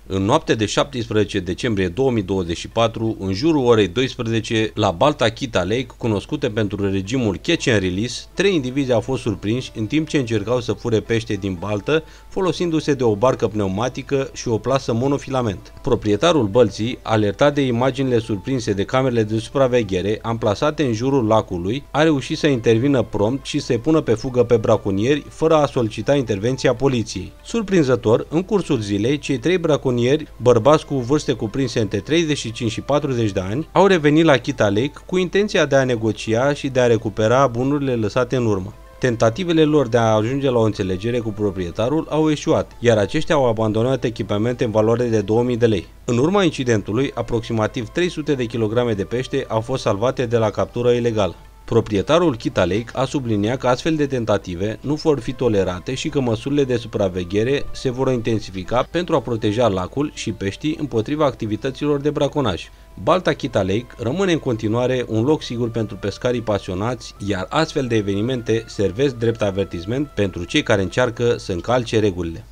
În noaptea de 17 decembrie 2024, în jurul orei 12, la Balta Chita Lake, cunoscute pentru regimul Catch and Release, 3 indivizi au fost surprinși în timp ce încercau să fure pește din baltă, folosindu-se de o barcă pneumatică și o plasă monofilament. Proprietarul bălții, alertat de imaginile surprinse de camerele de supraveghere amplasate în jurul lacului, a reușit să intervină prompt și să-i pună pe fugă pe braconieri, fără a solicita intervenția poliției. Surprinzător, în cursul zilei, cei 3 braconieri, bărbați cu vârste cuprinse între 35 și 40 de ani, au revenit la Chita Lake cu intenția de a negocia și de a recupera bunurile lăsate în urmă. Tentativele lor de a ajunge la o înțelegere cu proprietarul au eșuat, iar aceștia au abandonat echipamente în valoare de 2000 de lei. În urma incidentului, aproximativ 300 de kilograme de pește au fost salvate de la captură ilegală. Proprietarul Chita Lake a subliniat că astfel de tentative nu vor fi tolerate și că măsurile de supraveghere se vor intensifica pentru a proteja lacul și peștii împotriva activităților de braconaj. Balta Chita Lake rămâne în continuare un loc sigur pentru pescarii pasionați, iar astfel de evenimente servesc drept avertisment pentru cei care încearcă să încalce regulile.